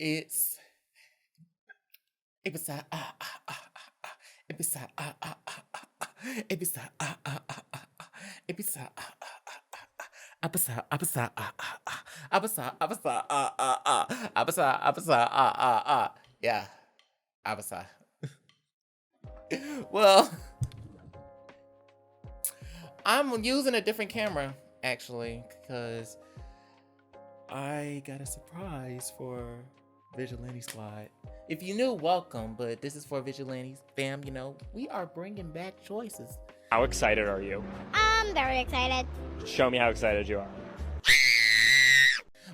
It's abisai abisai abisai abisai abisai abisai abisai abisai abisai. Yeah, abisai. Well, I'm using a different camera actually because I got a surprise for Vigilante Squad. If you knew, welcome, but this is for Vigilantes. Fam, you know, we are bringing back choices. How excited are you? I'm very excited. Show me how excited you are.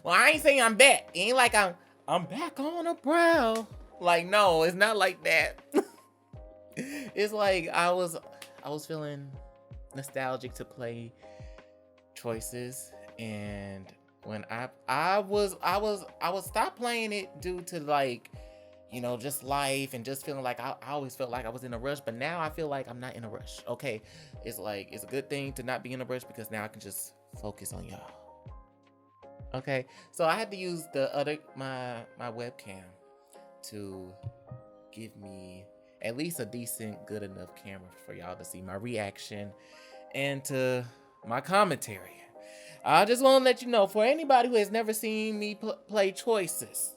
Well, I ain't saying I'm back. It ain't like I'm back on a brow. Like, no, it's not like that. It's like I was feeling nostalgic to play choices, and when I was stop playing it due to, like, you know, just life and just feeling like I always felt like I was in a rush, but now I feel like I'm not in a rush. Okay, it's like it's a good thing to not be in a rush because now I can just focus on y'all. Okay, so I had to use my webcam to give me at least a decent, good enough camera for y'all to see my reaction and to my commentary. I just want to let you know, for anybody who has never seen me play choices,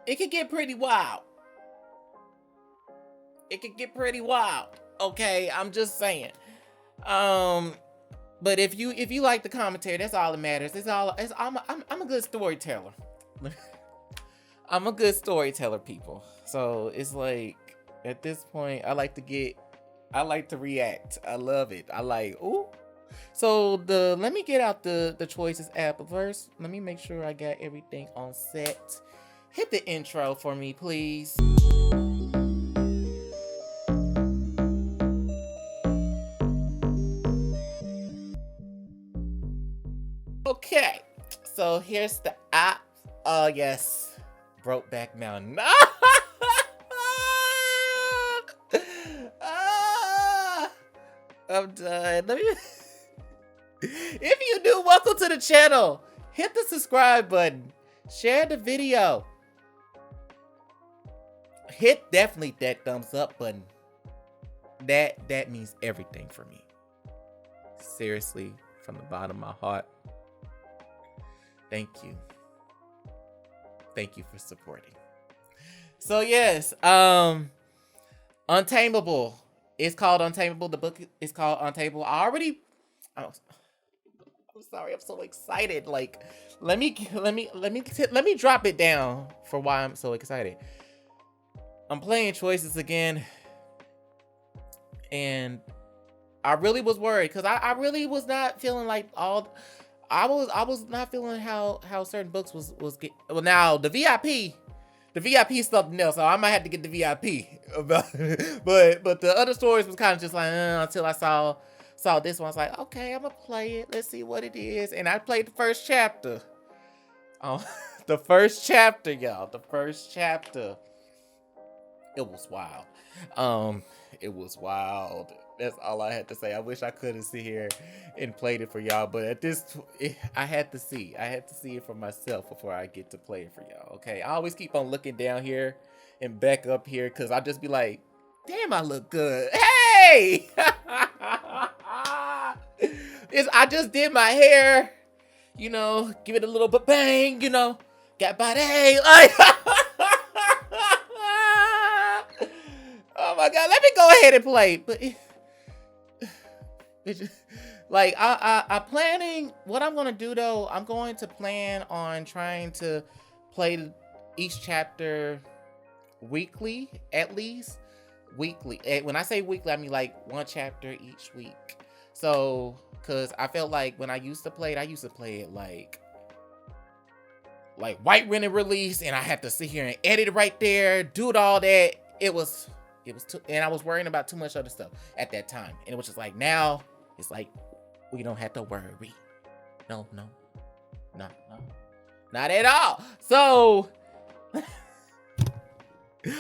it could get pretty wild. It could get pretty wild. Okay, I'm just saying. But if you like the commentary, that's all that matters. I'm a good storyteller. I'm a good storyteller, people. So it's like at this point, I like to react. I love it. I like, ooh. So let me get out the choices app. But first, let me make sure I got everything on set. Hit the intro for me, please. Okay, so here's the app. Oh yes, Brokeback Mountain. I'm done. If you do, welcome to the channel. Hit the subscribe button. Share the video. Hit definitely that thumbs up button. That means everything for me. Seriously, from the bottom of my heart. Thank you. Thank you for supporting. So yes, Untameable. It's called Untameable. The book is called Untameable. I'm sorry, I'm so excited. Like, let me drop it down for why I'm so excited. I'm playing choices again, and I really was worried because I really was not feeling like I was not feeling how certain books was get. Well, now the VIP is something else, so I might have to get the VIP. But the other stories was kind of just like until I saw this one. I was like, okay, I'm gonna play it. Let's see what it is. And I played the first chapter. Oh, the first chapter, y'all. The first chapter. It was wild. It was wild. That's all I had to say. I wish I could have sit here and played it for y'all, but at I had to see. I had to see it for myself before I get to play it for y'all. Okay, I always keep on looking down here and back up here because I just be like, damn, I look good. Hey! I just did my hair, you know, give it a little bang, you know, got body. Like, oh my God, let me go ahead and play. But like I'm planning what I'm gonna do though. I'm going to plan on trying to play each chapter weekly, at least weekly. When I say weekly, I mean like one chapter each week. So, cause I felt like when I used to play it like White Rented release, and I had to sit here and edit it right there, do it all that. It was too, and I was worrying about too much other stuff at that time, and it was just like now. It's like, we don't have to worry. No. Not at all. So,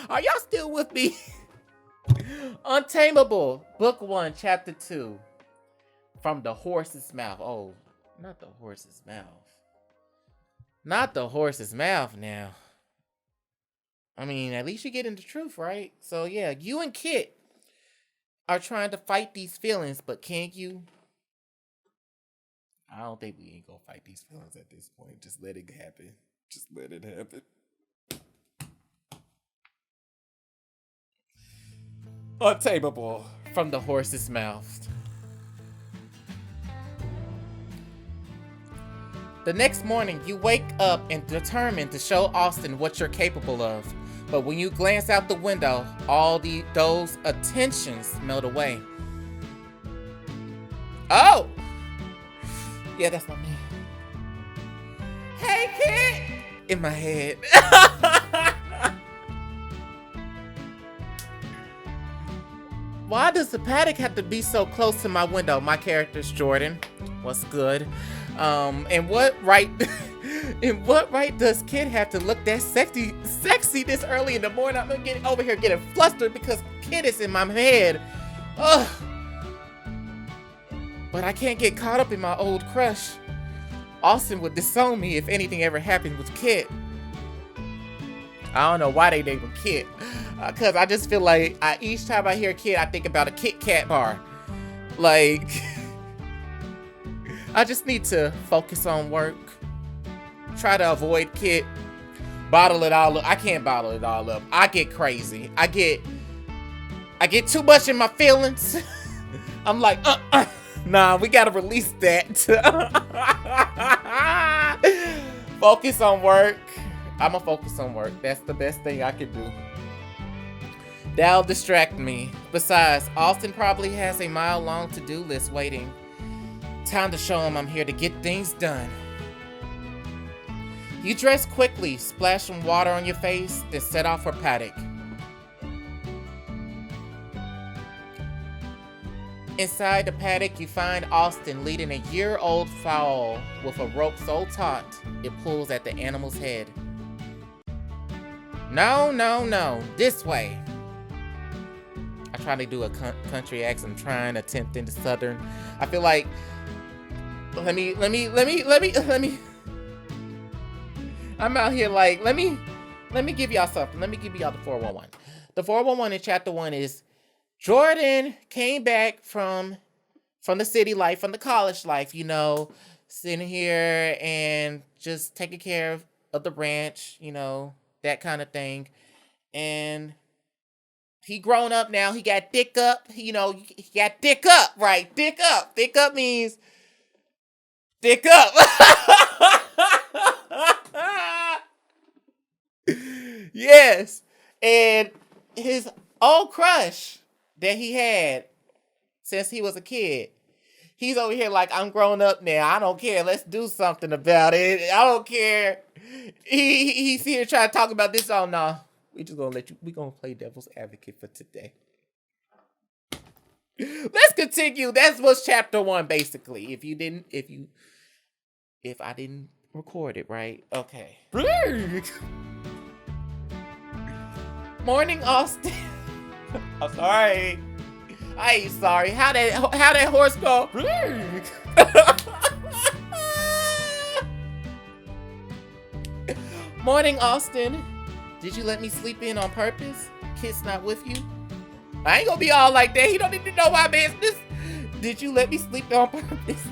are y'all still with me? Untameable, Book 1, Chapter 2. From the Horse's Mouth. Oh, not the horse's mouth. Not the horse's mouth now. I mean, at least you're getting the truth, right? So yeah, you and Kit are trying to fight these feelings, but can't you? I don't think we ain't gonna fight these feelings at this point. Just let it happen. Just let it happen. Untameable from the horse's mouth. The next morning, you wake up and determined to show Austin what you're capable of. But when you glance out the window, all those attentions melt away. Oh! Yeah, that's not me. Hey, kid! In my head. Why does the paddock have to be so close to my window? My character's Jordan. What's good? And what right does Kid have to look that sexy this early in the morning? I'm gonna get over here getting flustered because Kid is in my head. Ugh. But I can't get caught up in my old crush. Austin would disown me if anything ever happened with Kid. I don't know why they named him Kid. Cause I just feel like each time I hear Kid, I think about a Kit Kat bar. Like, I just need to focus on work. Try to avoid Kid. Bottle it all up. I can't bottle it all up. I get crazy. I get too much in my feelings. I'm like, nah, we gotta release that. Focus on work. I'ma focus on work. That's the best thing I can do. That'll distract me. Besides, Austin probably has a mile-long to-do list waiting. Time to show him I'm here to get things done. You dress quickly, splash some water on your face, then set off for paddock. Inside the paddock, you find Austin leading a year-old foal with a rope so taut, it pulls at the animal's head. No, no, no, this way. I try to do a country accent. I'm trying to attempt into Southern. I feel like, let me. I'm out here like, let me give y'all something. Let me give y'all the 411. The 411 in chapter 1 is Jordan came back from the city life, from the college life, you know, sitting here and just taking care of the ranch, you know, that kind of thing. And he grown up now. He got dick up. You know, he got dick up, right? Dick up. Dick up means dick up. Yes. And his old crush that he had since he was a kid, he's over here like, I'm grown up now. I don't care. Let's do something about it. I don't care. He's here trying to talk about this. Oh, no. We just gonna we gonna play devil's advocate for today. Let's continue. That was chapter 1, basically. If I didn't record it, right? Okay. Morning, Austin. I'm sorry. I ain't sorry. How that horse go? Morning, Austin. Did you let me sleep in on purpose? Kid's not with you? I ain't gonna be all like that. He don't need to know my business. Did you let me sleep on purpose?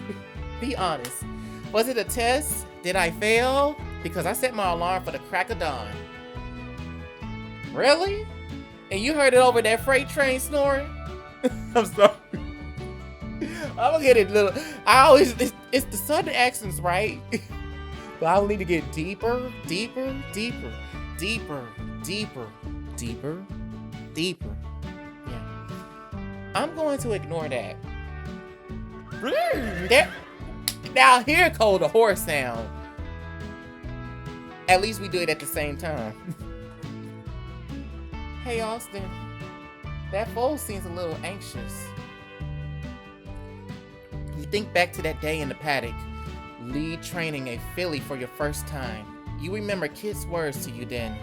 Be honest. Was it a test? Did I fail? Because I set my alarm for the crack of dawn. Really? And you heard it over that freight train snoring? I'm sorry. I'm gonna get it little. It's the southern accents, right? But I need to get deeper, deeper, deeper, deeper, deeper, deeper, deeper. Yeah. I'm going to ignore that. Now here goes the horse sound. At least we do it at the same time. Hey, Austin. That foal seems a little anxious. You think back to that day in the paddock, lead training a filly for your first time. You remember Kit's words to you then.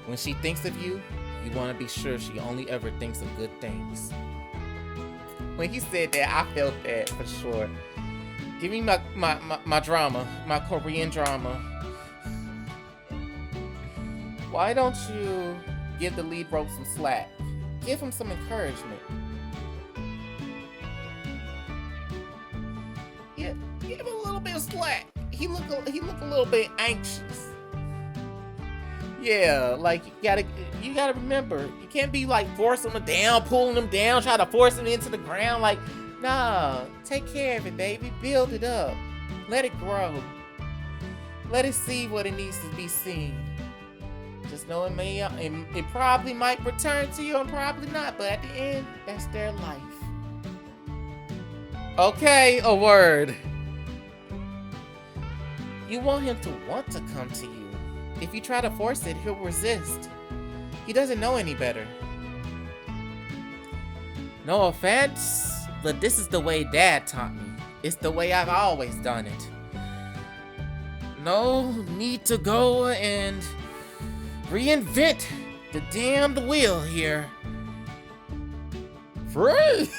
When she thinks of you, you want to be sure she only ever thinks of good things. When he said that, I felt that for sure. Give me my drama, my Korean drama. Why don't you give the lead rope some slack? Give him some encouragement. Yeah, give him a little bit of slack. He look a little bit anxious. Yeah, like you gotta remember, you can't be like forcing him down, pulling him down, try to force him into the ground. Like, nah, take care of it, baby. Build it up. Let it grow. Let it see what it needs to be seen. Just know it probably might return to you and probably not, but at the end, that's their life. Okay, a word. You want him to want to come to you. If you try to force it, he'll resist. He doesn't know any better. No offense, but this is the way Dad taught me. It's the way I've always done it. No need to go and reinvent the damned wheel here. Free!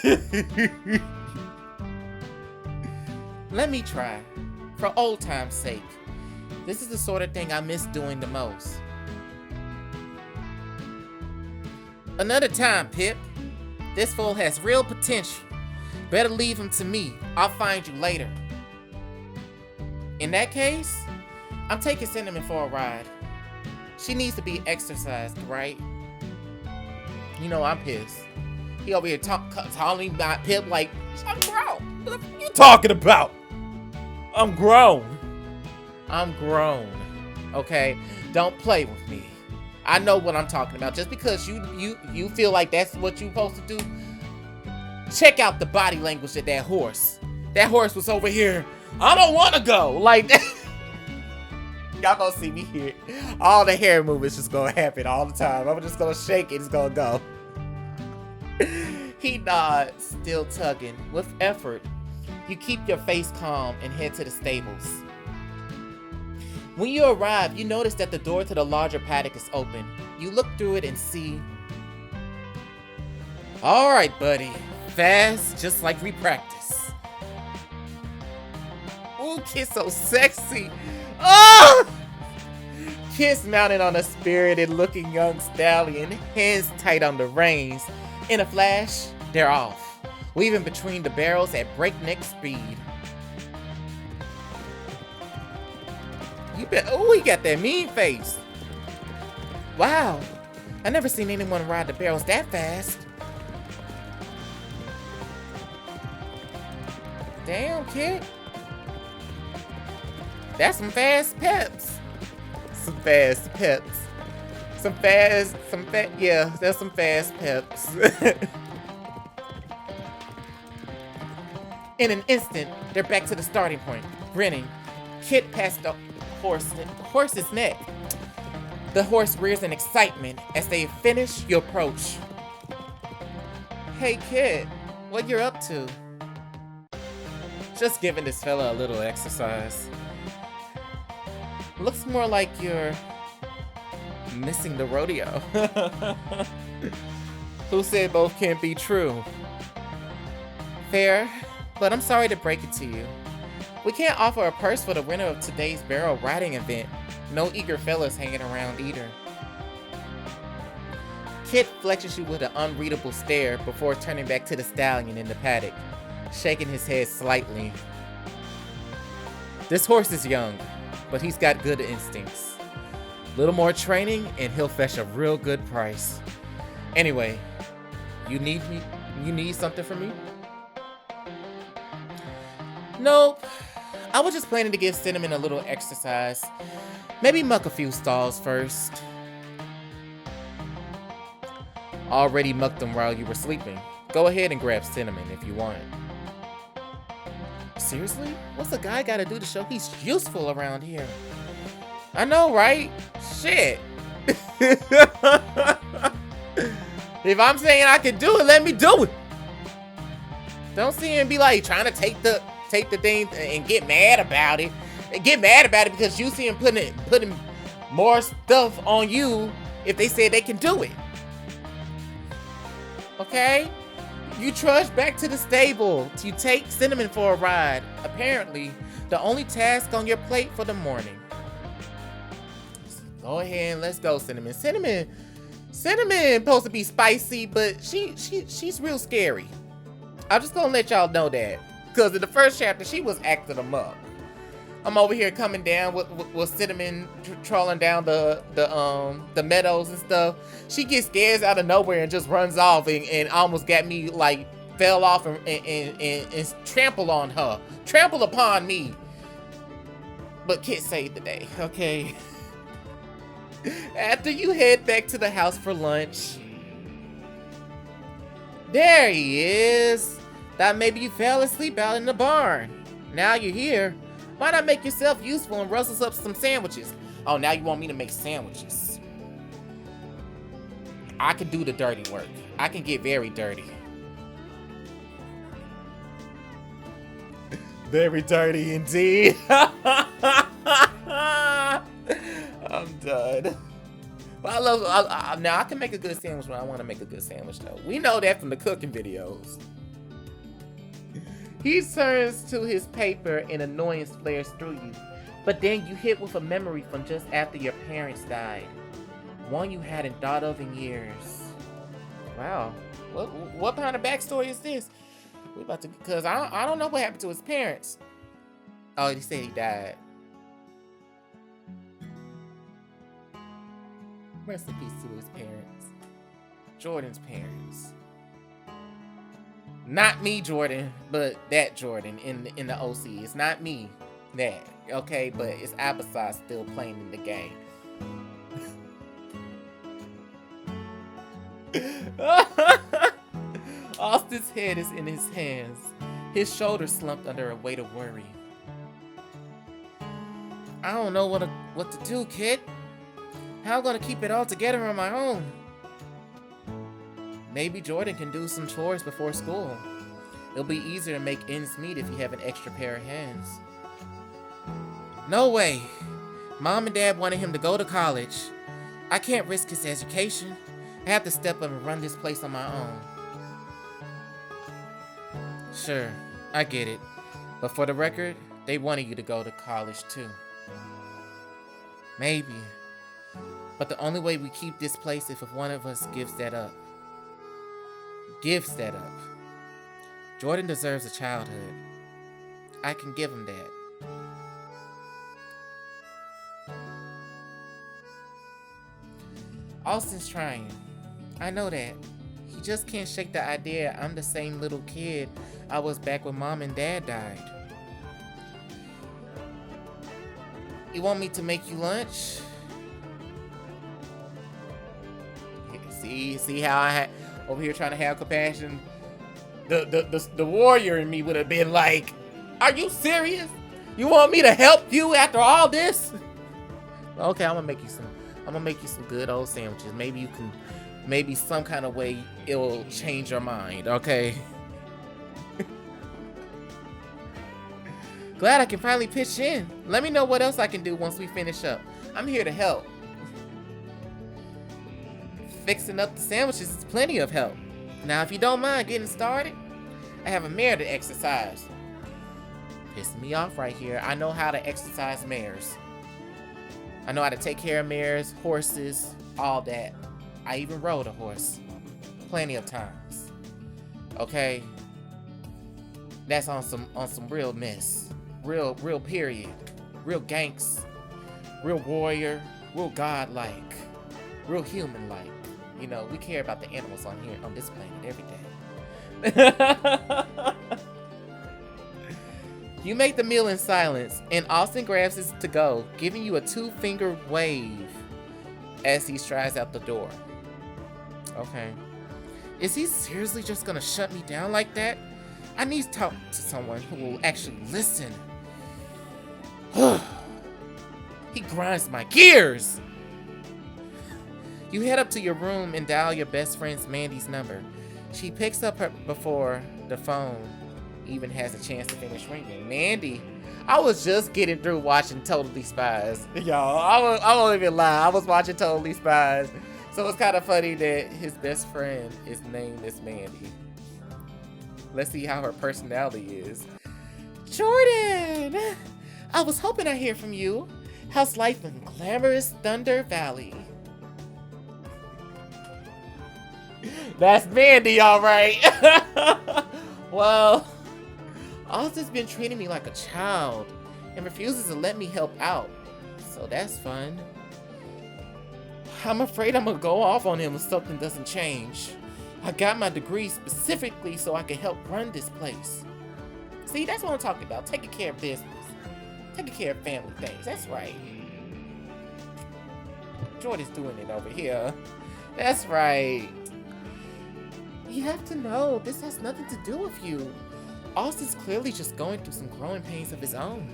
Let me try, for old time's sake. This is the sort of thing I miss doing the most. Another time, Pip. This fool has real potential. Better leave him to me. I'll find you later. In that case, I'm taking Cinnamon for a ride. She needs to be exercised, right? You know, I'm pissed. He over here calling me about Pip like, I'm grown. What are you talking about? I'm grown. I'm grown. Okay? Don't play with me. I know what I'm talking about. Just because you feel like that's what you're supposed to do, check out the body language of that horse. That horse was over here. I don't want to go. Like that. Y'all gonna see me here. All the hair movements just gonna happen all the time. I'm just gonna shake it. It's gonna go. He nods, still tugging. With effort, you keep your face calm and head to the stables. When you arrive, you notice that the door to the larger paddock is open. You look through it and see... Alright, buddy. Fast, just like we practice. Ooh, Kiss so sexy. Oh! Kiss mounted on a spirited looking young stallion, hands tight on the reins. In a flash, they're off, weaving between the barrels at breakneck speed. You bet. Oh, he got that mean face. Wow, I never seen anyone ride the barrels that fast. Damn, kid. That's some fast peps. Some fast peps. Yeah, there's some fast peps. In an instant, they're back to the starting point, grinning. Kit past the horse's neck. The horse rears in excitement. As they finish, you approach. Hey, Kit, what you're up to? Just giving this fella a little exercise. Looks more like you're missing the rodeo. Who said both can't be true? Fair, but I'm sorry to break it to you. We can't offer a purse for the winner of today's barrel riding event. No eager fellas hanging around either. Kit flexes you with an unreadable stare before turning back to the stallion in the paddock, shaking his head slightly. This horse is young, but he's got good instincts. Little more training and he'll fetch a real good price. Anyway, you need something from me? Nope. I was just planning to give Cinnamon a little exercise. Maybe muck a few stalls first. Already mucked them while you were sleeping. Go ahead and grab Cinnamon if you want. Seriously? What's a guy gotta do to show he's useful around here? I know, right? Shit. If I'm saying I can do it, let me do it. Don't see him be like trying to take the thing and get mad about it. And get mad about it because you see him putting more stuff on you if they say they can do it. Okay? You trudge back to the stable to take Cinnamon for a ride. Apparently, the only task on your plate for the morning. Go ahead and let's go, Cinnamon. Cinnamon supposed to be spicy, but she's real scary. I'm just gonna let y'all know that. Because in the first chapter, she was acting them up. I'm over here coming down with Cinnamon trolling down the meadows and stuff. She gets scared out of nowhere and just runs off and almost got me like fell off and trampled on her. Trampled upon me. But Kit saved the day, okay? After you head back to the house for lunch. There he is. Thought maybe you fell asleep out in the barn. Now you're here. Why not make yourself useful and rustle up some sandwiches? Oh, now you want me to make sandwiches. I can do the dirty work. I can get very dirty. Very dirty indeed. I'm done. Well, now I can make a good sandwich when I want to make a good sandwich though. We know that from the cooking videos. He turns to his paper and annoyance flares through you. But then you hit with a memory from just after your parents died. One you hadn't thought of in years. Wow. What kind of backstory is this? We about to, cause I don't know what happened to his parents. Oh, he said he died. Rest in peace to his parents. Jordan's parents. Not me, Jordan, but that Jordan in the OC. It's not me, that, okay? But it's abisai still playing in the game. Austin's head is in his hands. His shoulders slumped under a weight of worry. I don't know what to do, kid. How am I gonna keep it all together on my own? Maybe Jordan can do some chores before school. It'll be easier to make ends meet if you have an extra pair of hands. No way. Mom and Dad wanted him to go to college. I can't risk his education. I have to step up and run this place on my own. Sure, I get it. But for the record, they wanted you to go to college too. Maybe. But the only way we keep this place is if one of us gives that up. Gives that up. Jordan deserves a childhood. I can give him that. Austin's trying. I know that. He just can't shake the idea I'm the same little kid I was back when Mom and Dad died. You want me to make you lunch? See how I had over here trying to have compassion? The warrior in me would have been like, are you serious? You want me to help you after all this? Okay, I'm gonna make you some good old sandwiches. Maybe some kind of way it'll change your mind, okay? Glad I can finally pitch in. Let me know what else I can do once we finish up. I'm here to help. Fixing up the sandwiches is plenty of help. Now, if you don't mind getting started, I have a mare to exercise. Pissing me off right here. I know how to exercise mares. I know how to take care of mares, horses, all that. I even rode a horse plenty of times. Okay? That's on some real mess. Real period. Real ganks. Real warrior. Real godlike. Real human-like. You know, we care about the animals on here, on this planet, every day. You make the meal in silence, and Austin grabs his to-go, giving you a 2-finger wave as he strides out the door. Okay. Is he seriously just gonna shut me down like that? I need to talk to someone who will actually listen. He grinds my gears! You head up to your room and dial your best friend's Mandy's number. She picks up her before the phone even has a chance to finish ringing. Mandy, I was just getting through watching Totally Spies. Y'all, I won't even lie. I was watching Totally Spies. So it's kind of funny that his best friend is named as Mandy. Let's see how her personality is. Jordan! I was hoping I'd hear from you. How's life in glamorous Thunder Valley? That's Mandy, alright. Well, Austin's been treating me like a child and refuses to let me help out. So that's fun. I'm afraid I'm gonna go off on him if something doesn't change. I got my degree specifically so I can help run this place. See, that's what I'm talking about. Taking care of business. Taking care of family things. That's right. Jordan's doing it over here. That's right. You have to know, this has nothing to do with you. Austin's clearly just going through some growing pains of his own.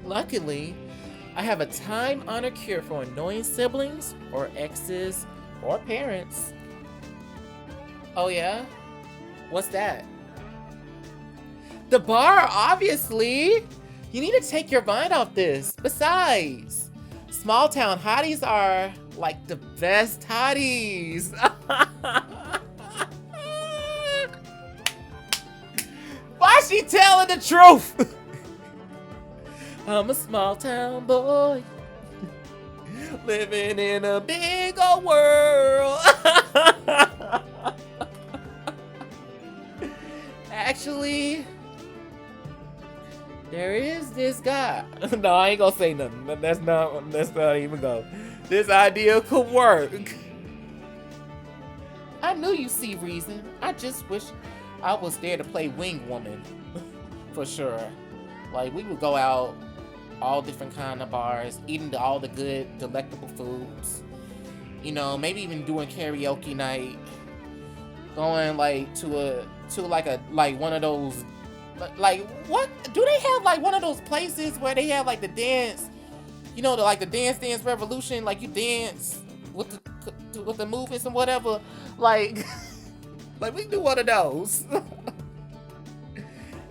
Luckily, I have a time-honored cure for annoying siblings, or exes, or parents. Oh yeah? What's that? The bar, obviously! You need to take your mind off this. Besides, small town hotties are like the best hotties. Why she telling the truth? I'm a small town boy, living in a big old world. Actually, there is this guy. No, I ain't gonna say nothing. That's not even go. This idea could work. I knew you see reason. I just wish I was there to play wing woman. For sure. Like, we would go out all different kind of bars, eating all the good, delectable foods. You know, maybe even doing karaoke night. Going like to one of those, like, what do they have, like one of those places where they have like the dance, you know, the dance revolution, like you dance with the movements and whatever, like like we do one of those.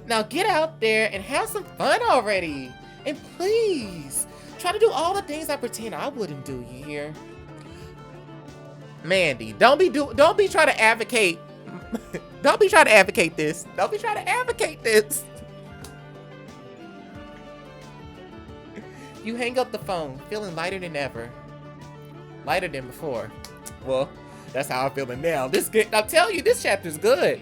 Now get out there and have some fun already, and please try to do all the things I pretend I wouldn't do. You hear? Mandy, don't be trying to advocate. Don't be trying to advocate this. Don't be trying to advocate this. You hang up the phone, feeling lighter than ever. Lighter than before. Well, that's how I'm feeling now. I'm telling you, this chapter's good.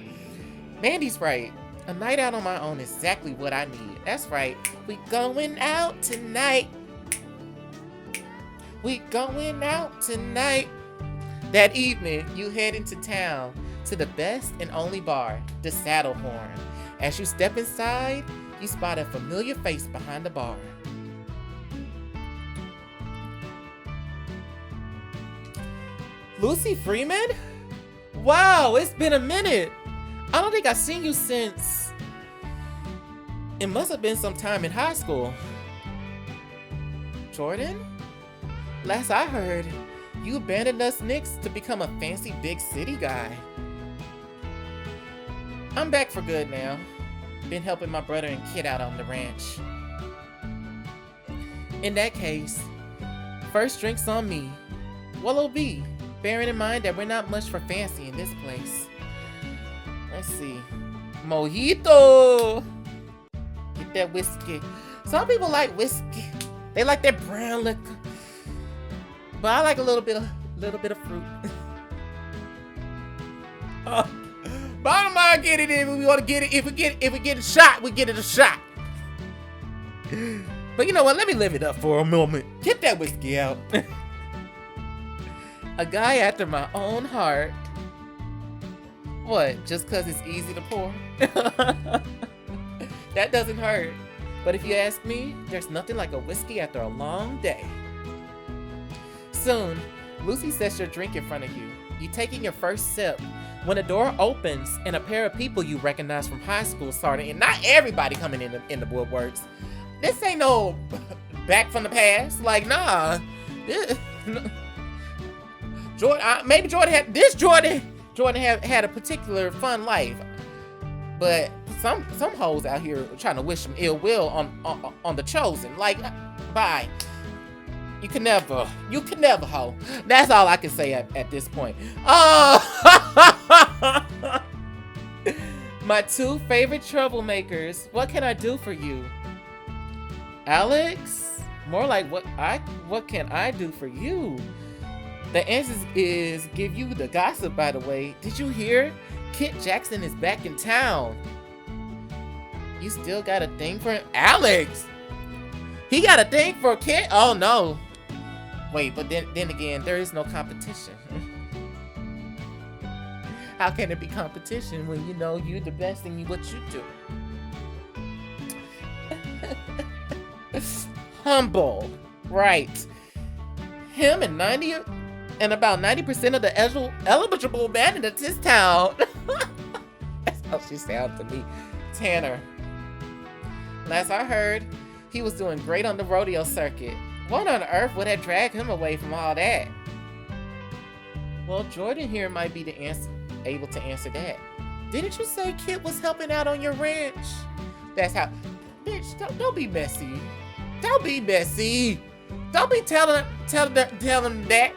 Mandy's right. A night out on my own is exactly what I need. That's right. We going out tonight. We going out tonight. That evening, you head into town to the best and only bar, the Saddlehorn. As you step inside, you spot a familiar face behind the bar. Lucy Freeman? Wow, it's been a minute. I don't think I've seen you since... It must have been some time in high school. Jordan? Last I heard, you abandoned us Knicks to become a fancy big city guy. I'm back for good now. Been helping my brother and kid out on the ranch. In that case, first drink's on me. What'll be? Bearing in mind that we're not much for fancy in this place. Let's see. Mojito! Get that whiskey. Some people like whiskey. They like that brown liquor. But I like a little bit of fruit. Bottom line, get it if we want to get it. If we get a shot, we get it a shot. But you know what? Let me live it up for a moment. Get that whiskey out. A guy after my own heart. What? Just because it's easy to pour? That doesn't hurt. But if you ask me, there's nothing like a whiskey after a long day. Soon, Lucy sets your drink in front of you. You taking your first sip when the door opens and a pair of people you recognize from high school start in. Not everybody coming in the woodworks. This ain't no back from the past. Like, nah. Jordan had a particular fun life, but some hoes out here trying to wish him ill will on the chosen. Like, bye. You can never, hoe. That's all I can say at this point. My two favorite troublemakers. What can I do for you? Alex? More like what can I do for you? The answer is give you the gossip, by the way. Did you hear? Kit Jackson is back in town. You still got a thing for him? Alex! He got a thing for Kit? Oh no. Wait, but then again, there is no competition. How can it be competition when you know you're the best in what you do? Humble. Right. Him and about 90% of the eligible men in this town. That's how she sounds to me. Tanner. Last I heard, he was doing great on the rodeo circuit. What on earth would have dragged him away from all that? Well, Jordan here might be able to answer that. Didn't you say Kit was helping out on your ranch? That's how. Bitch, don't be messy. Don't be messy. Don't be telling them that.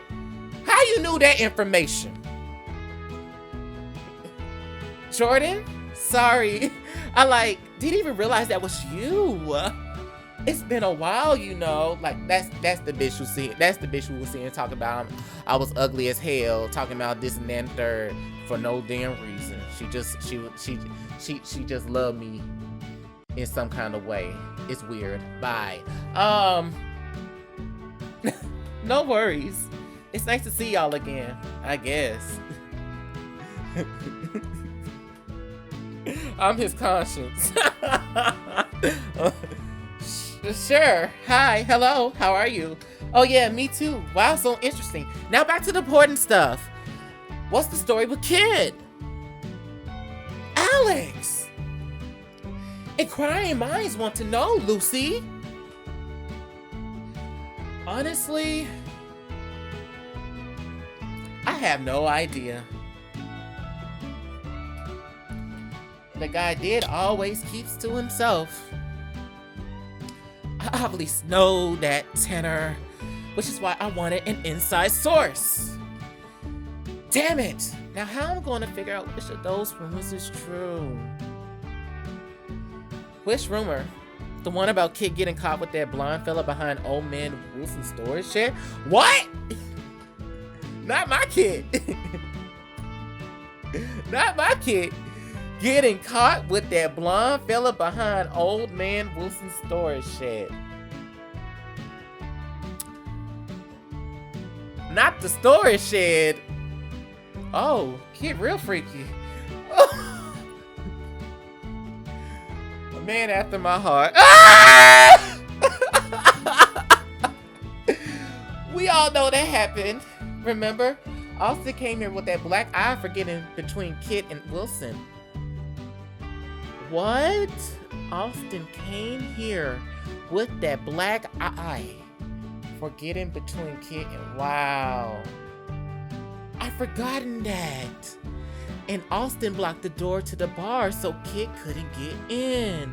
How you knew that information? Jordan? Sorry. I didn't even realize that was you. It's been a while, you know. Like that's the bitch who see it. That's the bitch who was seeing talking about I was ugly as hell, talking about this and that and third for no damn reason. She just loved me in some kind of way. It's weird. Bye. No worries. It's nice to see y'all again, I guess. I'm his conscience. Sure. Hi. Hello. How are you? Oh yeah, me too. Wow, so interesting. Now back to the important stuff. What's the story with Kid? Alex! Inquiring minds want to know, Lucy. Honestly, I have no idea. The guy did always keeps to himself. I obviously know that Tanner, which is why I wanted an inside source. Damn it! Now how am I going to figure out which of those rumors is true? Which rumor? The one about Kid getting caught with that blonde fella behind old man Wilson's storage shed? What? Not my kid. Not my kid. Getting caught with that blonde fella behind old man Wilson's storage shed. Not the storage shed. Oh, Kid real freaky. A man after my heart. Ah! We all know that happened. Remember? Austin came here with that black eye for getting between Kid and Wilson. What? Austin came here with that black eye for getting between Kid and... Wow. I've forgotten that. And Austin blocked the door to the bar so Kid couldn't get in.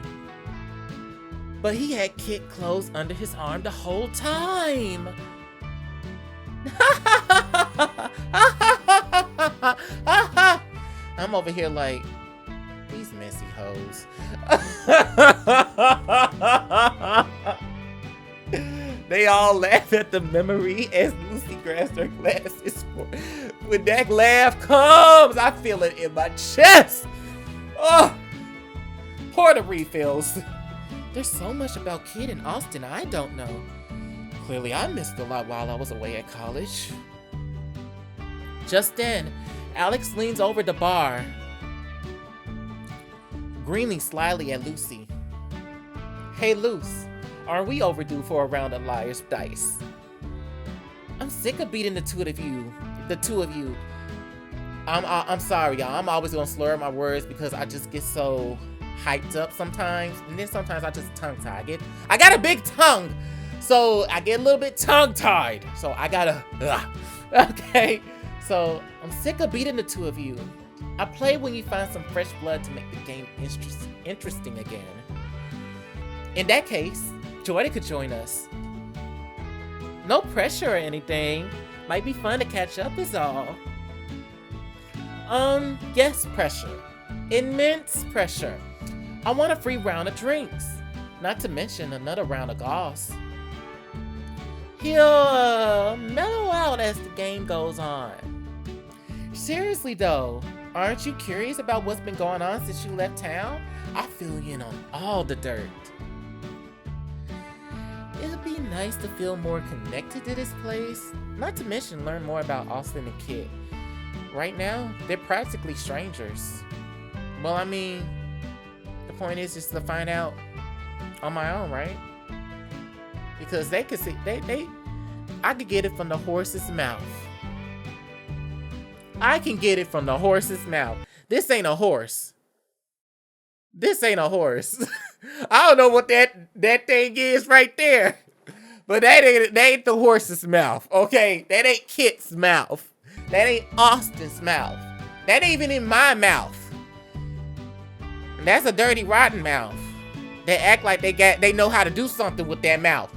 But he had Kid clothes under his arm the whole time. I'm over here like, these messy hoes. They all laugh at the memory as Lucy grabs her glasses. When that laugh comes, I feel it in my chest. Oh, pour the refills. There's so much about Kid and Austin I don't know. Clearly, I missed a lot while I was away at college. Just then, Alex leans over the bar, grinning slyly at Lucy. Hey, Luce, are we overdue for a round of liar's dice? I'm sick of beating the two of you. I'm sorry, y'all. I'm always gonna slur my words because I just get so hyped up sometimes, and then sometimes I just tongue-tie. I got a big tongue, so I get a little bit tongue-tied. So I gotta, okay. So I'm sick of beating the two of you. I play when you find some fresh blood to make the game interesting again. In that case, Jordan could join us. No pressure or anything. Might be fun to catch up is all. Yes, pressure. Immense pressure. I want a free round of drinks, not to mention another round of gauze. He'll mellow out as the game goes on. Seriously though, aren't you curious about what's been going on since you left town? I fill you in on all the dirt. It'd be nice to feel more connected to this place, not to mention learn more about Austin and Kit. Right now, they're practically strangers. Well, I mean, the point is just to find out on my own, right? Because they could see, I could get it from the horse's mouth. I can get it from the horse's mouth. This ain't a horse. This ain't a horse. I don't know what that thing is right there. But that ain't the horse's mouth, okay? That ain't Kit's mouth. That ain't Austin's mouth. That ain't even in my mouth. And that's a dirty, rotten mouth. They act like they know how to do something with that mouth.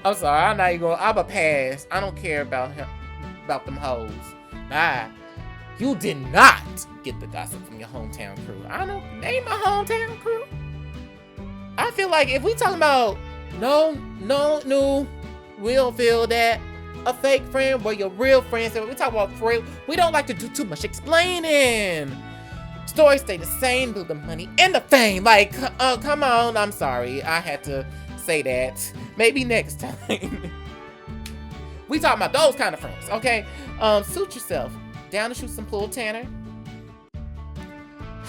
I'm sorry, I'm not even going. I'm a pass. I don't care about him, about them hoes. Nah, you did not get the gossip from your hometown crew. I don't name my hometown crew. I feel like if we talking about no, we don't feel that a fake friend or your real friends. We talk about real. We don't like to do too much explaining. Stories stay the same, with the money and the fame. Like, come on. I'm sorry, I had to say that. Maybe next time. We talking about those kind of friends, okay? Suit yourself. Down to shoot some pool, Tanner?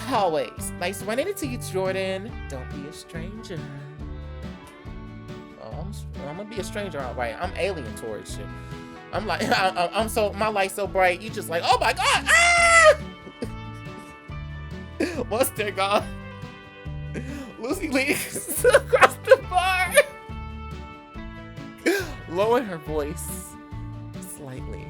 Always. Nice running into you, Jordan. Don't be a stranger. Oh, I'm gonna be a stranger, all right. I'm alien towards you. I'm like, I'm so, my light's so bright, you just like, oh my God, ah! Once they're gone, Lucy leans across the bar. Lower her voice slightly.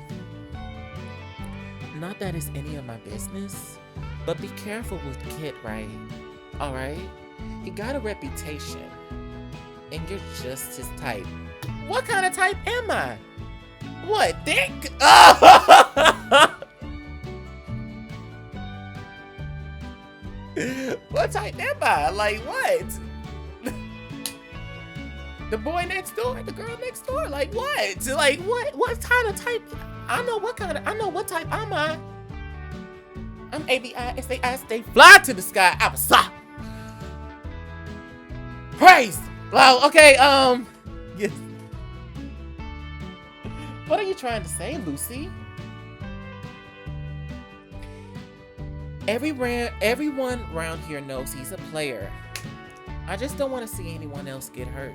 Not that it's any of my business, but be careful with Kit, right? Alright? He got a reputation, and you're just his type. What kind of type am I? What, dick? What type am I? Like, what? The boy next door, the girl next door, like what? Like what kind of type? I know what type am I? I'm abisai, stay fly to the sky, abisai. Praise. Well, okay, yes. What are you trying to say, Lucy? Everyone around here knows he's a player. I just don't want to see anyone else get hurt.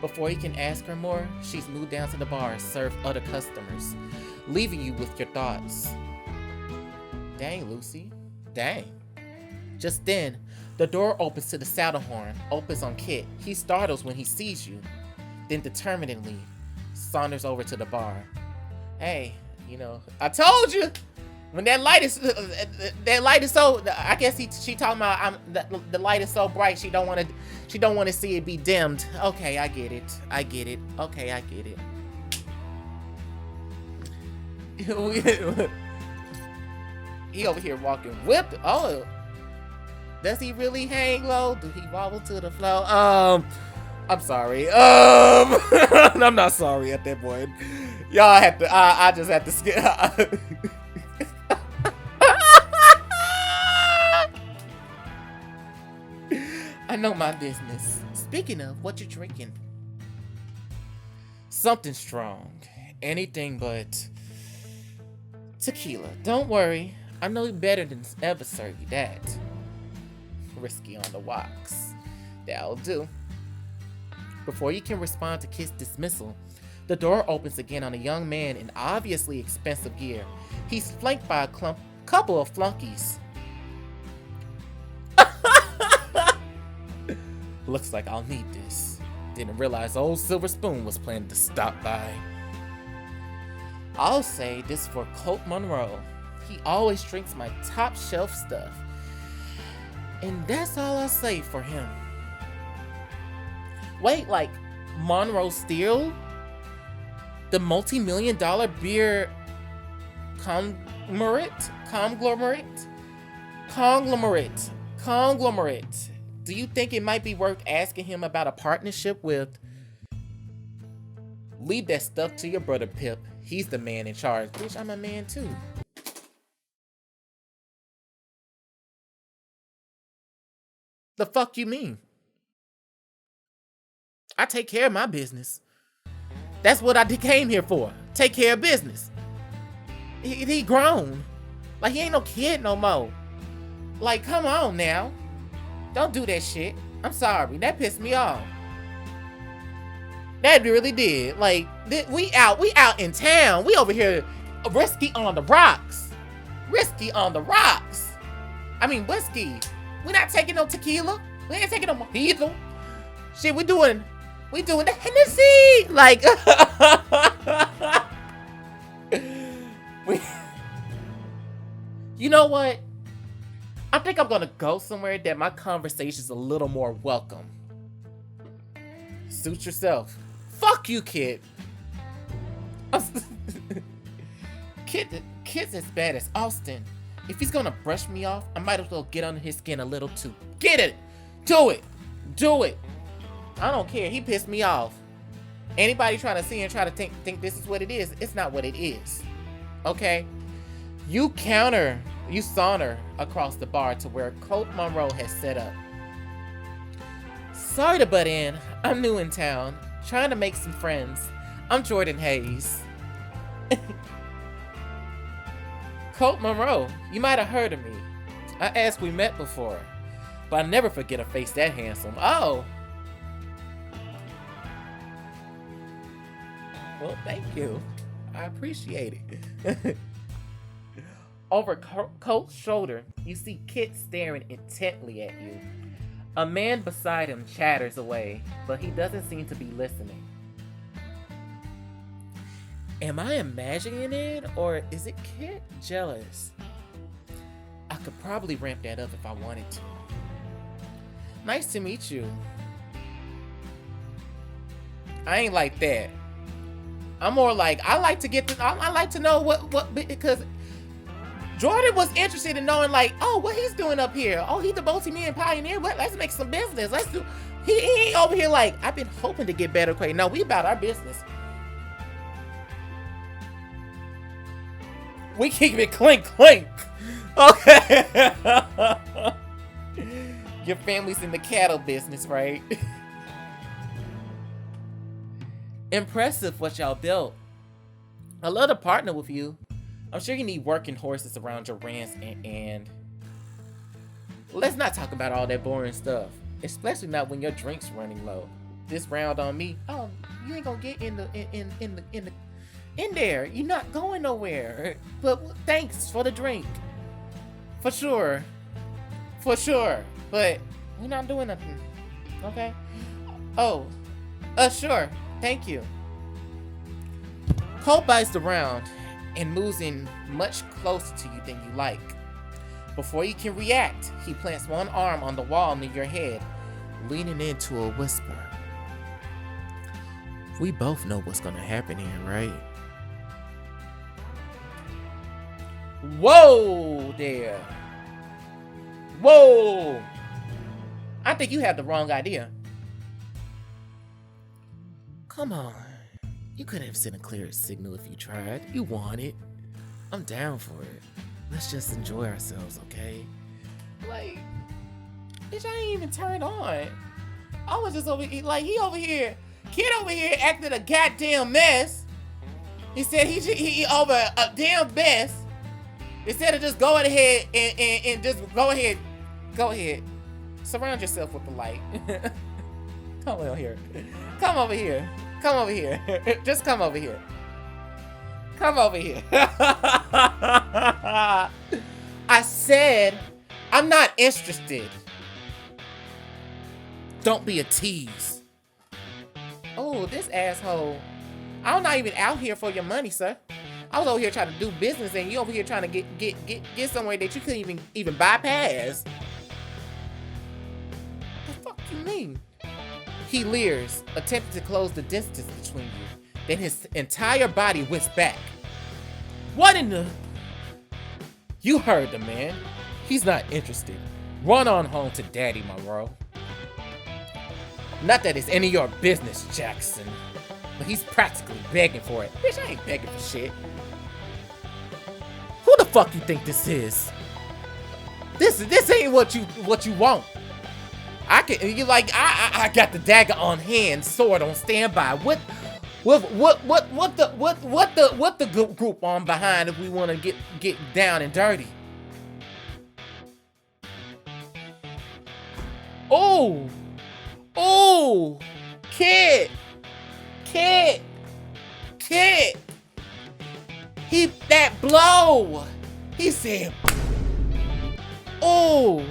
Before you can ask her more, she's moved down to the bar and served other customers, leaving you with your thoughts. Dang, Lucy. Dang. Just then, the door opens to the saddle horn, opens on Kit. He startles when he sees you, then determinedly saunters over to the bar. Hey, I told you! When that light is so, I guess she talking about the light is so bright she don't want to see it be dimmed. Okay, I get it. Okay, I get it. He over here walking whipped. Oh, does he really hang low? Do he wobble to the floor? I'm sorry. I'm not sorry at that point. Y'all have to. I just have to skip. I know my business. Speaking of, what you drinking? Something strong. Anything but tequila. Don't worry. I know better than ever serve you that. Risky on the rocks. That'll do. Before you can respond to Kit's dismissal, the door opens again on a young man in obviously expensive gear. He's flanked by a couple of flunkies. Looks like I'll need this. Didn't realize old Silver Spoon was planning to stop by. I'll say this for Colt Monroe. He always drinks my top shelf stuff. And that's all I'll say for him. Wait, like Monroe Steel? The multi-million-dollar beer conglomerate? Do you think it might be worth asking him about a partnership with? Leave that stuff to your brother, Pip. He's the man in charge. Bitch, I'm a man too. The fuck you mean? I take care of my business. That's what I came here for. Take care of business. He grown. Like, he ain't no kid no more. Like, come on now. Don't do that shit. I'm sorry. That pissed me off. That really did. Like, we out in town. We over here risky on the rocks. Risky on the rocks. I mean, whiskey. We not taking no tequila. We ain't taking no mojito. Shit, we doing the Hennessy. Like, you know what? I think I'm gonna go somewhere that my conversation's a little more welcome. Suit yourself. Fuck you, kid. Kid's as bad as Austin. If he's gonna brush me off, I might as well get under his skin a little too. Get it! Do it! Do it! I don't care. He pissed me off. Anybody trying to see and try to think this is what it is, it's not what it is. Okay? You saunter across the bar to where Colt Monroe has set up. Sorry to butt in. I'm new in town, trying to make some friends. I'm Jordan Hayes. Colt Monroe, you might have heard of me. I asked we met before, but I never forget a face that handsome. Oh. Well, thank you. I appreciate it. Over Colt's shoulder, you see Kit staring intently at you. A man beside him chatters away, but he doesn't seem to be listening. Am I imagining it, or is it Kit jealous? I could probably ramp that up if I wanted to. Nice to meet you. I ain't like that. I'm more like, I like to get this, I like to know what, because Jordan was interested in knowing, like, oh, what he's doing up here. Oh, he's the multi-million pioneer. What? Let's make some business. Let's do. He ain't over here like, I've been hoping to get better quick. No, we about our business. We keep it clink, clink. Okay. Your family's in the cattle business, right? Impressive what y'all built. I'd love to partner with you. I'm sure you need working horses around your ranch and let's not talk about all that boring stuff. Especially not when your drink's running low. This round on me. Oh, you ain't gonna get in there. You're not going nowhere. But thanks for the drink. For sure. For sure. But we're not doing nothing. Okay? Oh. Sure. Thank you. Colt bites around and moves in much closer to you than you like. Before you can react, he plants one arm on the wall near your head, leaning into a whisper. We both know what's gonna happen here, right? Whoa there. Whoa. I think you have the wrong idea. Come on. You couldn't have sent a clearer signal if you tried. You want it. I'm down for it. Let's just enjoy ourselves, okay? Like, bitch, I ain't even turned on. I was just over here, like, kid over here acting a goddamn mess. He said he over a damn mess. Instead of just going ahead and just go ahead. Surround yourself with the light. Come over here. Come over here. Come over here. Just come over here. Come over here. I said, I'm not interested. Don't be a tease. Oh, this asshole. I'm not even out here for your money, sir. I was over here trying to do business, and you over here trying to get somewhere that you couldn't even bypass. The fuck you mean? He leers, attempting to close the distance between you. Then his entire body whisks back. What in the? You heard the man. He's not interested. Run on home to Daddy, Monroe. Not that it's any of your business, Jackson. But he's practically begging for it. Bitch, I ain't begging for shit. Who the fuck you think this is? This ain't what you want. I got the dagger on hand, sword on standby. What the group on behind if we want to get down and dirty? Oh, kid. He that blow. He said, oh.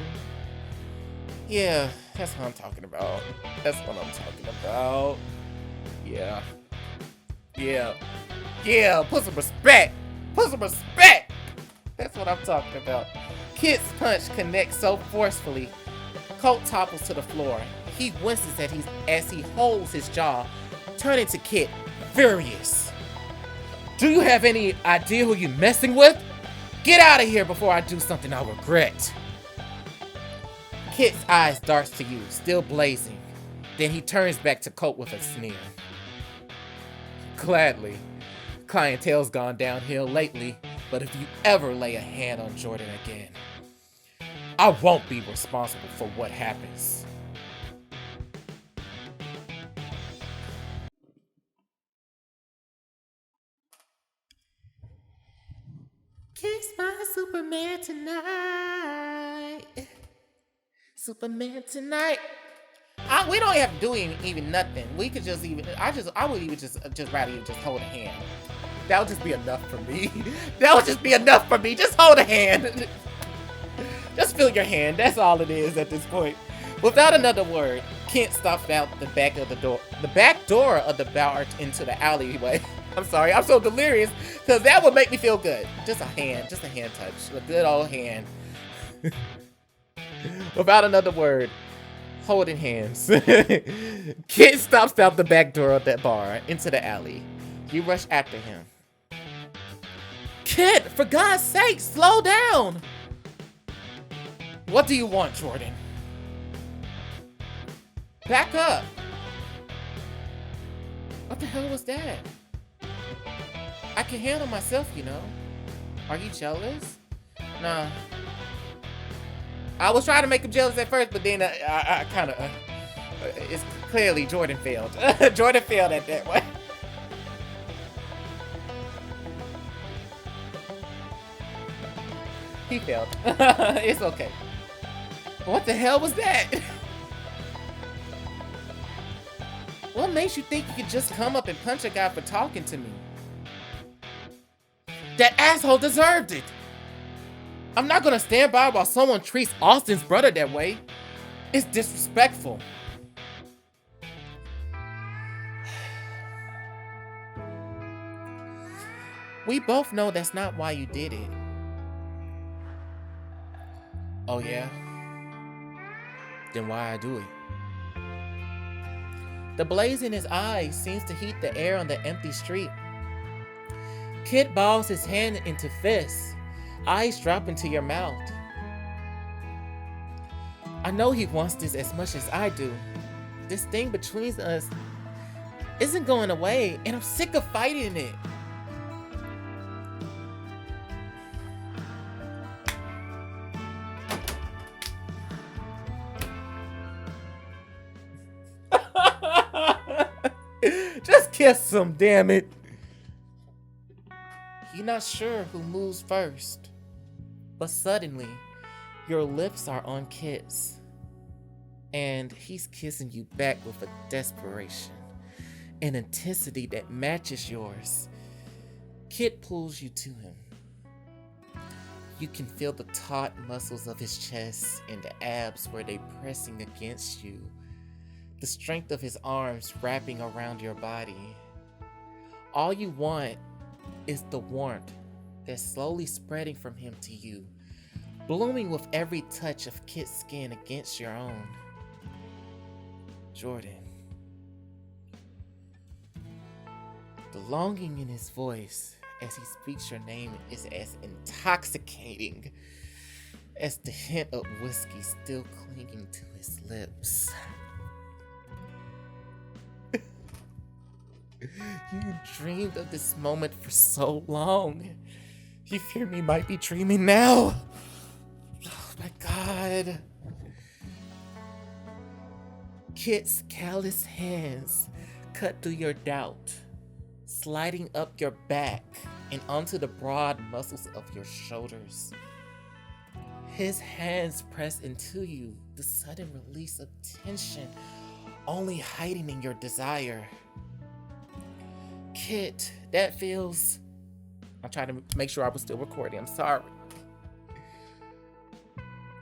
Yeah, that's what I'm talking about. That's what I'm talking about. Yeah. Put some respect. That's what I'm talking about. Kid's punch connects so forcefully. Colt topples to the floor. He winces as he holds his jaw, turning to Kit, furious. Do you have any idea who you're messing with? Get out of here before I do something I'll regret. Kit's eyes darts to you, still blazing. Then he turns back to Colt with a sneer. Gladly. Clientele's gone downhill lately, but if you ever lay a hand on Jordan again, I won't be responsible for what happens. Kiss my Superman tonight. We don't have to do even nothing. We could just even. I would even just rather you just hold a hand. That would just be enough for me. Just hold a hand. Just feel your hand. That's all it is at this point. Without another word, Kent stops out the back door of the bar into the alleyway. I'm sorry, I'm so delirious because that would make me feel good. Just a hand touch, a good old hand. Without another word, holding hands. Kent stops out the back door of that bar into the alley. You rush after him. Kent, for God's sake, slow down. What do you want, Jordan? Back up. What the hell was that? I can handle myself, you know. Are you jealous? Nah. I was trying to make him jealous at first, but then I kind of... it's clearly Jordan failed. Jordan failed at that one. He failed. It's okay. What the hell was that? What makes you think you could just come up and punch a guy for talking to me? That asshole deserved it. I'm not gonna stand by while someone treats Austin's brother that way. It's disrespectful. We both know that's not why you did it. Oh yeah? Then why I do it? The blaze in his eyes seems to heat the air on the empty street. Kid balls his hand into fists, eyes drop into your mouth. I know he wants this as much as I do. This thing between us isn't going away, and I'm sick of fighting it. Just kiss him, damn it. You're not sure who moves first, but suddenly your lips are on Kit's, and he's kissing you back with a desperation, an intensity that matches yours. Kit pulls you to him. You can feel the taut muscles of his chest and the abs where they pressing against you. The strength of his arms wrapping around your body. All you want is the warmth that's slowly spreading from him to you, blooming with every touch of Kit's skin against your own. Jordan. The longing in his voice as he speaks your name is as intoxicating as the hint of whiskey still clinging to his lips. You dreamed of this moment for so long. You fear me might be dreaming now. Oh my God. Kit's callous hands cut through your doubt, sliding up your back and onto the broad muscles of your shoulders. His hands press into you, the sudden release of tension only heightening your desire. Kit, that feels... I'm trying to make sure I was still recording, I'm sorry.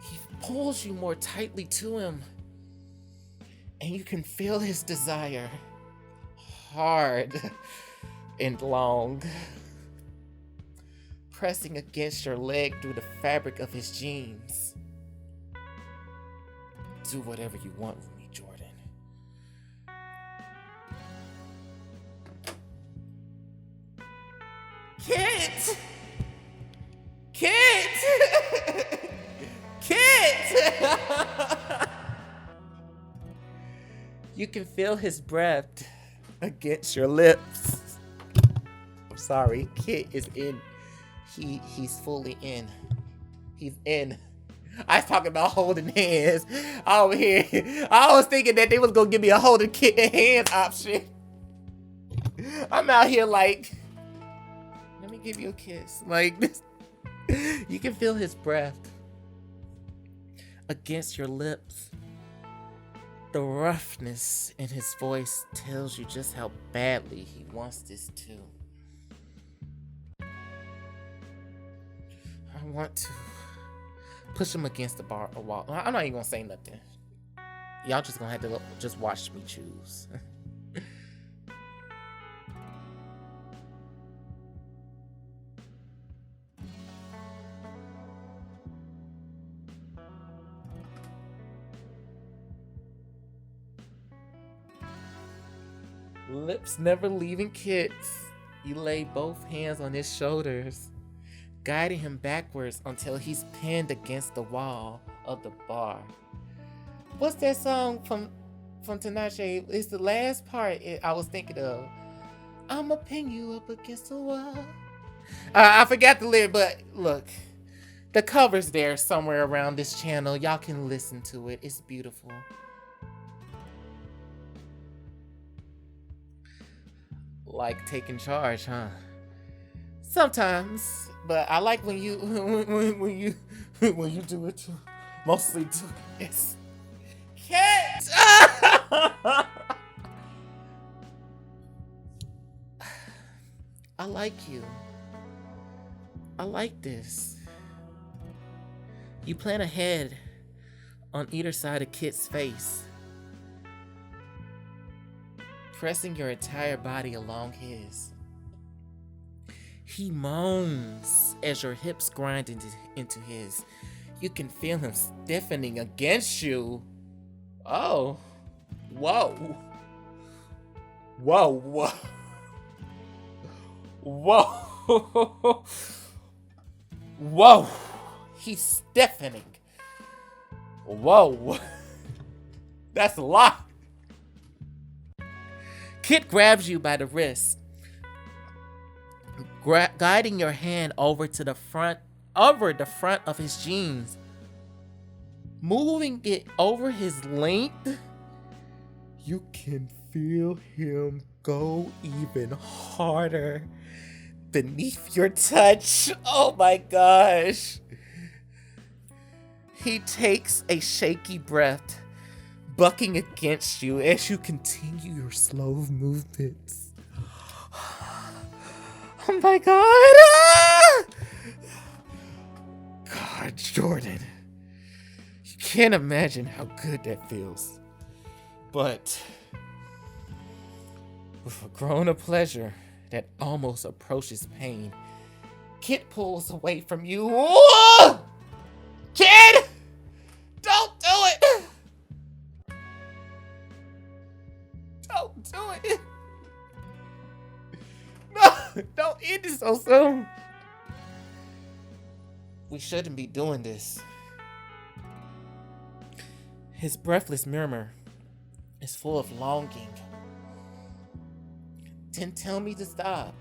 He pulls you more tightly to him, and you can feel his desire, hard and long, pressing against your leg through the fabric of his jeans. Do whatever you want with me, Jordan. Kit! Kit! Kit! You can feel his breath against your lips. I'm sorry, Kit is in. He's fully in. He's in. I was talking about holding hands over here. I was thinking that they was gonna give me a holding Kit hand option. I'm out here like, let me give you a kiss. Like this. You can feel his breath against your lips. The roughness in his voice tells you just how badly he wants this too. I want to push him against the wall. I'm not even gonna say nothing. Y'all just gonna have to just watch me choose. Lips never leaving Kit's. You lay both hands on his shoulders, guiding him backwards until he's pinned against the wall of the bar. What's that song from Tinashe? It's the last part I was thinking of. I'ma pin you up against the wall. I forgot the lyric, but look, the cover's there somewhere around this channel. Y'all can listen to it. It's beautiful. Like taking charge, huh? Sometimes, but I like when you when you do it too. Mostly do this. Kit! I like you. I like this. You plant a head on either side of Kit's face, pressing your entire body along his. He moans as your hips grind into his. You can feel him stiffening against you. Oh. Whoa. Whoa, whoa. Whoa. Whoa. He's stiffening. Whoa. That's a lot. Kit grabs you by the wrist, guiding your hand over the front of his jeans, moving it over his length. You can feel him go even harder beneath your touch. Oh my gosh. He takes a shaky breath, bucking against you as you continue your slow movements. Oh my God! God, Jordan. You can't imagine how good that feels. But with a grown-up pleasure that almost approaches pain. Kit pulls away from you. Whoa! Kid! Don't do it! Don't do it! No! Don't end it so soon! We shouldn't be doing this. His breathless murmur is full of longing. Then tell me to stop.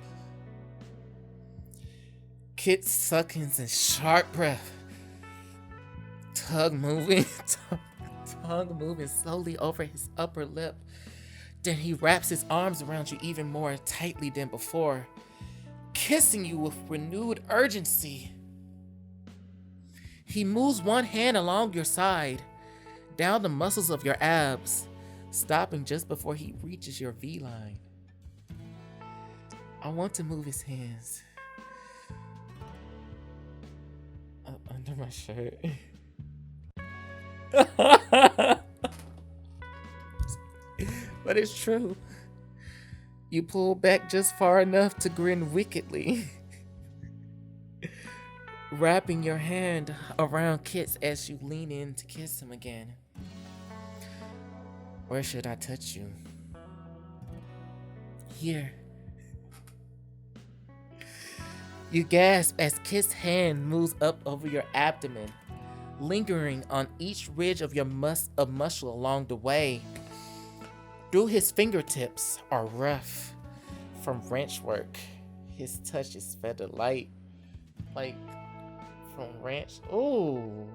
Kit suckins in sharp breath. Tongue moving slowly over his upper lip. Then he wraps his arms around you even more tightly than before, kissing you with renewed urgency. He moves one hand along your side, down the muscles of your abs, stopping just before he reaches your V-line. I want to move his hands up under my shirt. But it's true. You pull back just far enough to grin wickedly, wrapping your hand around Kit's as you lean in to kiss him again. Where should I touch you? Here. You gasp as Kit's hand moves up over your abdomen, lingering on each ridge of your muscle along the way. Through his fingertips are rough from wrench work. His touch is feather light, like from wrench. Ooh,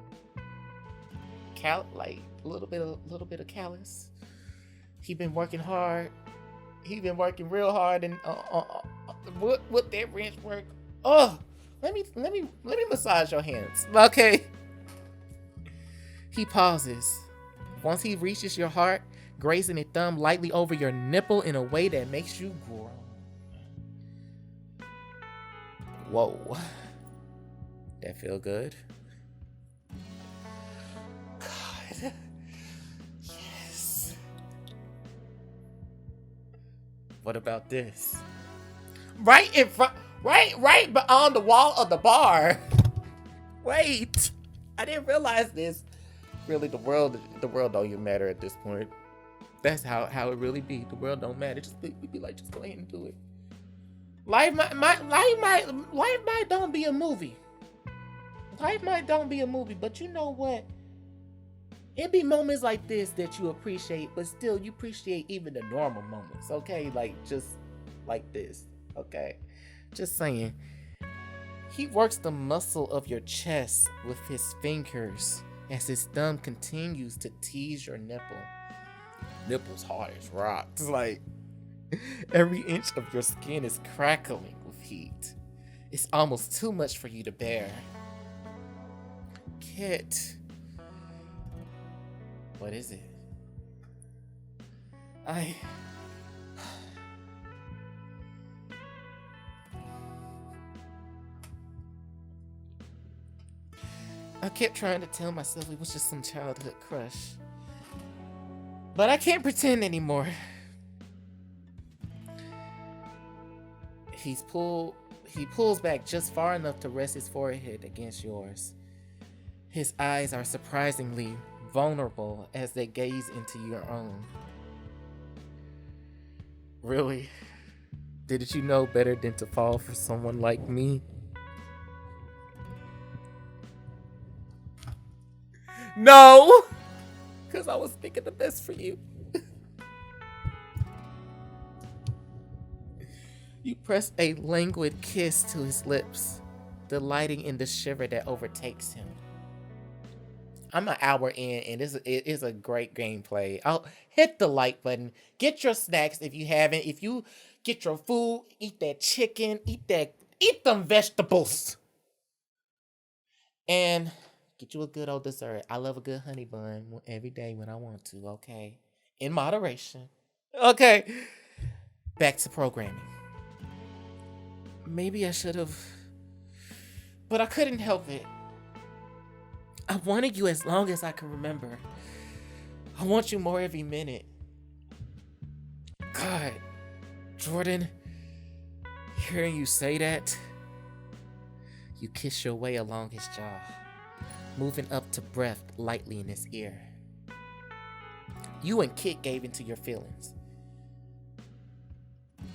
like a little bit of callus. He been working hard. He been working real hard and with that wrench work. Oh, let me massage your hands, okay? He pauses. Once he reaches your heart, grazing a thumb lightly over your nipple in a way that makes you groan. Whoa. That feel good? God. Yes. What about this? Right in front, right beyond the wall of the bar. Wait. I didn't realize this. Really, the world don't even matter at this point. That's how it really be. The world don't matter. We be like, just go ahead and do it. Life might don't be a movie. Life might don't be a movie, but you know what? It be moments like this that you appreciate, but still you appreciate even the normal moments, okay? Like just like this, okay? Just saying. He works the muscle of your chest with his fingers as his thumb continues to tease your nipple. Nipples hard as rocks. Like every inch of your skin is crackling with heat. It's almost too much for you to bear. Kit. What is it? I kept trying to tell myself it was just some childhood crush. But I can't pretend anymore. He pulls back just far enough to rest his forehead against yours. His eyes are surprisingly vulnerable as they gaze into your own. Really? Didn't you know better than to fall for someone like me? No! Because I was thinking the best for you. You press a languid kiss to his lips, delighting in the shiver that overtakes him. I'm an hour in, and it is a great gameplay. I'll hit the like button. Get your snacks if you haven't. If you get your food, eat that chicken, eat them vegetables. And get you a good old dessert. I love a good honey bun every day when I want to, okay? In moderation. Okay. Back to programming. Maybe I should have, but I couldn't help it. I wanted you as long as I can remember. I want you more every minute. God, Jordan, Hearing you say that, you kiss your way along his jaw, moving up to breath lightly in his ear. You and Kit gave into your feelings.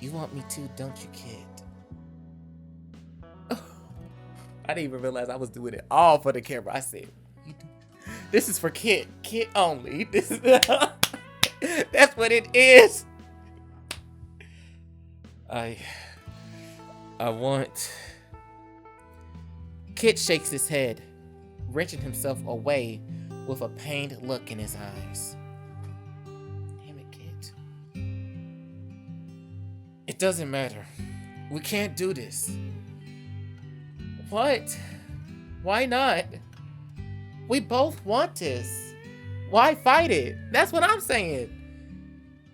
You want me to, don't you, Kit? I didn't even realize I was doing it all for the camera. I said, this is for Kit. Kit only. This is that's what it is. I want... Kit shakes his head, wrenching himself away with a pained look in his eyes. Damn it, Kit. It doesn't matter. We can't do this. What? Why not? We both want this. Why fight it? That's what I'm saying.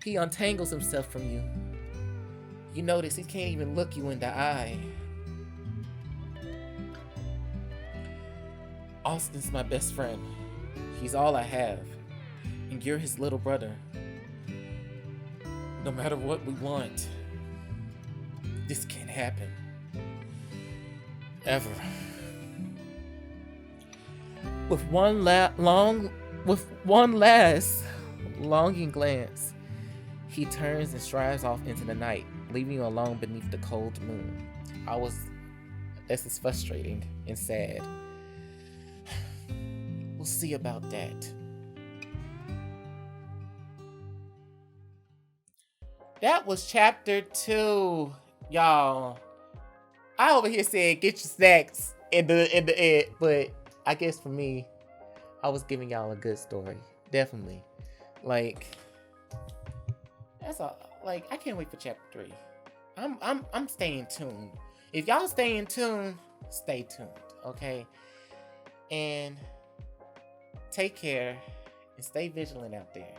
He untangles himself from you. You notice he can't even look you in the eye. Austin's my best friend. He's all I have. And you're his little brother. No matter what we want, this can't happen. Ever. With one last longing glance, he turns and strides off into the night, leaving you alone beneath the cold moon. This is frustrating and sad. We'll see about that. That was chapter 2, y'all. I over here said get your snacks in the end, but I guess for me, I was giving y'all a good story. Definitely. Like, that's all. Like, I can't wait for chapter 3. I'm staying tuned. If y'all stay in tune, stay tuned, okay? And take care and stay vigilant out there.